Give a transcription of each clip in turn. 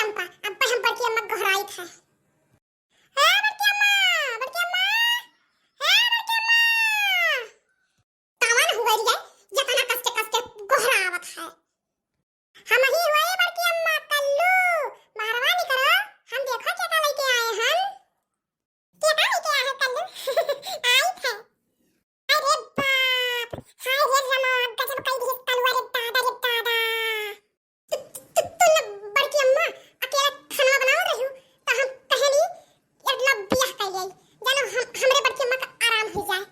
चंपा अब हम बड़की अम्मा घराई था। हां बड़की अम्मा, बड़की अम्मा, हां बड़की अम्मा। तावन हुआ रे जतना कष्ट घरावत है। हम ही हुए बड़की अम्मा कल्लू मेहरबानी करो, हम देखो क्या लेके आए हम। क्या लेके आए हैं कल्लू? आई थे। अरे बाप, हाय रे रमा गजब कई दी कलवा रे दादा रे दादा। तुम बड़की अम्मा अकेला खाना बनाओ रही तो हम पहली एडला बियाह कर गई जानो हमरे बड़की अम्मा का आराम हो जाए।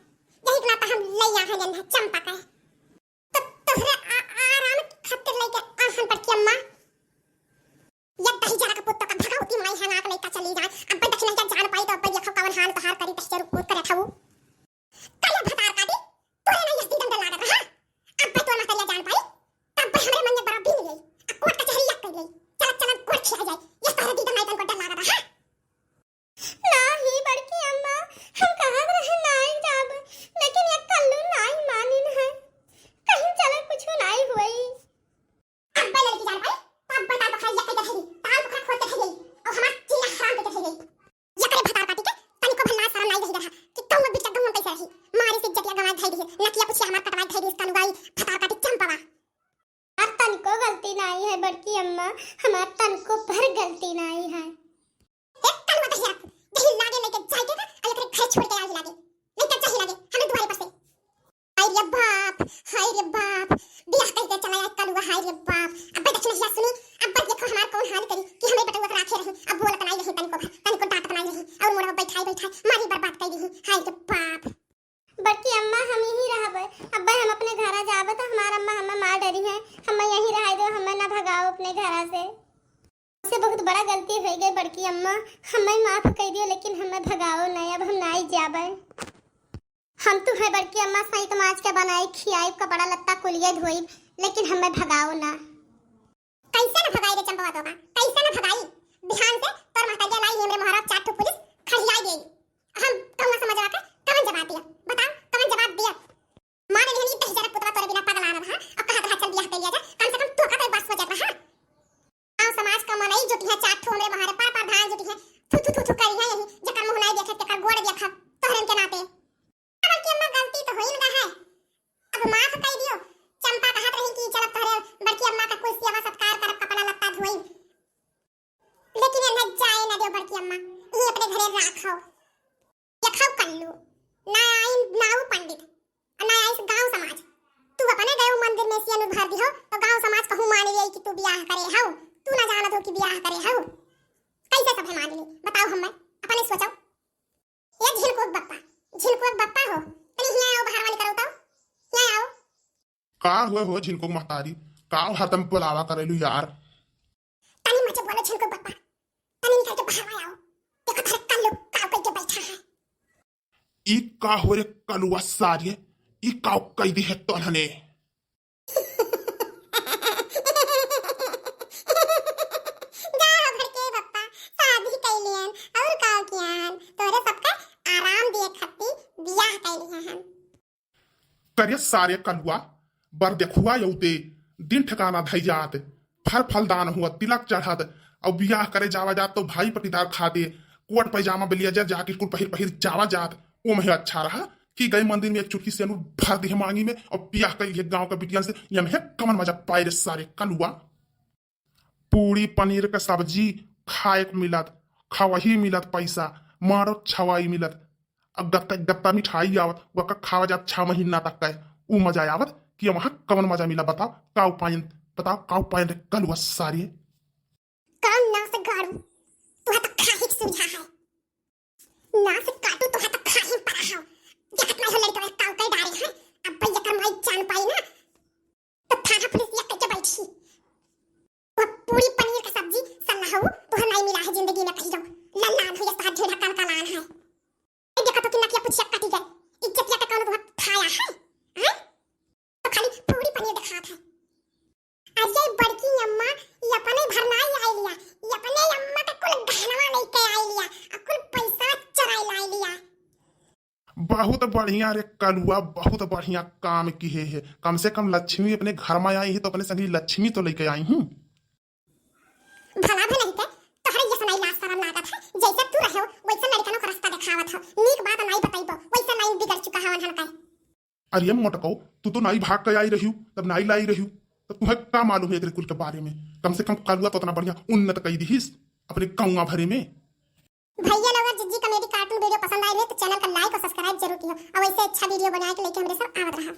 यही ना हम लैया है जन चंपा का तो तोहरे आराम खातिर लेके हम बड़की अम्मा या दही जरा का पुत्त का भगावती माई है नाक लेके चली जाए। अब दक्षिण का जान पाई तो अब देखो कवन हाल तोहार करी तहर कूद करे थाऊ कल भतार का दी तोरे नहीं यस्ती दम लागत रहा। अब तो ना कल जान पाई तब हमरे मन में बड़ा भी गई अब कोर्ट कचहरी लग गई। चल चल कोर्ट खिला जाए ये तोरे दी दम नहीं को डर लागत रहा। नहीं बड़की अम्मा हम कहां रहे नहीं जाब लेकिन ये कल्लू नहीं मानिन है कहीं चले कुछ नहीं हुई। अब लड़की जान पाई तब बता तो खाई ये कही ताल बुखा खोते है और हमार चिल्ला हराम के कही ये करे भतार काटी के तनी को भला शर्म नहीं रही रहा कि तुम बिच गम पैसा रही मारे से जटिया गवा धाई दी नकिया पूछे हमार कटवाई धाई दी कलुगाई भतार काटी चंपावा। और तन को गलती नहीं है बड़की अम्मा, हमार तन को पर गलती नहीं है। एक कलवा दही रख दही लागे लेके जाए के अरे घर छोड़ के आई लागे नहीं तो चाहिए लागे हमें तुम्हारे पास से। हाय रे बाप बियाह करके चला आया कलवा। हाय रे बाप अब दक्षिण हिया सुनी अब देखो हमार कौन हाल करी कि हमें बटुआ के राखे रही अब बोलत नहीं रही तन को डांट बनाई रही और मोड़ बैठाई मारी बर्बाद कर दी। हाय रे बाप बड़की अम्मा हम यहीं रहब अब हम अपने घर जाब तो हमार अम्मा हमें मार डरी है हम यहीं रह दो हमें ना भगाओ अपने घर से बहुत बड़ा गलती हो गई बड़की अम्मा हमें माफ कर दियो लेकिन हमें भगाओ नहीं अब हम नहीं जाबे। हम तो है बड़की अम्मा सही समाज के बनाई खियाई कपड़ा लत्ता कुलिए धोई लेकिन हमें भगाओ ना। कैसे ना भगाई रे चंपा तो कैसे ना भगाई ध्यान से तोर माता लाई हमरे महाराज चार ठो पुलिस खड़ियाई गई हम कहूं समझवा के कवन जवाब दिया बताओ कवन जवाब दिया। मां ने नहीं दही जरा पुतवा तोरे बिना पागल आना रहा अब कहा रहा चल बियाह कर लिया जा कम से कम तो का बस हो जाता है। आओ समाज का मनई जुटी है चार ठो हमरे महाराज पार धान जुटी है थू करी है यही जकर मुंह नहीं देखे तेकर गोड़ देखा तोहरन के नाते। अब की अम्मा गलती तो होई ना है अब माफ कर दियो। चंपा कहत रही कि चल तोहरे बड़की अम्मा का कुछ सेवा सत्कार करब कपड़ा लत्ता धोई लेकिन न जाए न दे बड़की अम्मा ये अपने घरे राखो ये खाओ कल्लू ना आई नाऊ पंडित ना आई गांव समाज तू अपने गए मंदिर में सियन भर दी हो तो गांव समाज कहूं मान ले कि तू बियाह करे हो तू ना जानत हो कि बियाह करे हो कैसे सब मान ली बताओ हम अपने सोचो। ये झिलको बप्पा हो तनी यहां आओ बाहर वाली करो तो यहां आओ का हुए हो झिलको महतारी का हरदम बुलावा करेलू यार तनी मुझे बोलो झिलको बप्पा तनी निकल के बाहर आओ देखो तेरे कल्लू काव करके बैठा है। ई का हो रे कलुआ सारिये ई का कई दी है तोहने करिए सारे कलुआ बर देखुआ यौते दिन ठिकाना धई जात फल फलदान हुआ तिलक चढ़त और बियाह करे जावा जात तो भाई पटीदार खा दे कोट पैजामा बलिया जाके स्कूल पहिर जावा जात वो में अच्छा रहा कि गई मंदिर में एक चुटकी से भर दी मांगी में और बियाह कर लिए गांव का बिटियन से यम है कमन मजा पाए रे सारे कलुआ। पूरी पनीर का सब्जी खाए मिलत खवही मिलत पैसा मारो छवाई मिलत अब गत्ता मिठाई आवत वह खावा जात 6 महीना तक का वो मजा आवत कि वहां कवन मजा मिला बताओ का उपाय रे कलुआ सारी काम ना से गाड़ू तू तो खाही सुझा है ना से काटू तू तो खाही पड़ा है जगत में हो लड़का काव कर डारे है अब भाई जकर मैं जान पाई ना तो थाना पुलिस या के बैठी वो पूरी पनीर का सब्जी सल्ला हो तो नहीं मिला है जिंदगी में कहीं जाओ लल्लान हो या साथ ढेर का लान है ए देखा तो कितना किया पुछिया काटी गई इज्जत या का कौन खाया है हैं तो खाली पूरी पनीर दिखात है। अजय बड़की अम्मा ये अपने भरनाई आई लिया ये अपने अम्मा का कुल गहनवा लेके आई लिया कुल पैसा चराई लाई लिया। बहुत बढ़िया रे कलुआ बहुत बढ़िया काम की है कम से कम लक्ष्मी अपने घर में आई है तो अपने संगी लक्ष्मी तो लेके आई हूँ। भला भी नहीं थे हो नीक बात नहीं बताइबो वैसा लाइन बिगड़ चुका है हन का। अरे मोटको तू तो नाई भाग के आई रही तब नाई लाई रही तो तुम्हें क्या मालूम है कुल के बारे में। कम से कम कलुआ तो इतना बढ़िया उन्नत कई दिहिस अपने कौआ भरे में। भैया लोग जिज्जी कॉमेडी कार्टून वीडियो पसंद आए तो चैनल का लाइक और सब्सक्राइब जरूर कियो और ऐसे अच्छा वीडियो बनाए के लेके हमरे सब आवत रहा।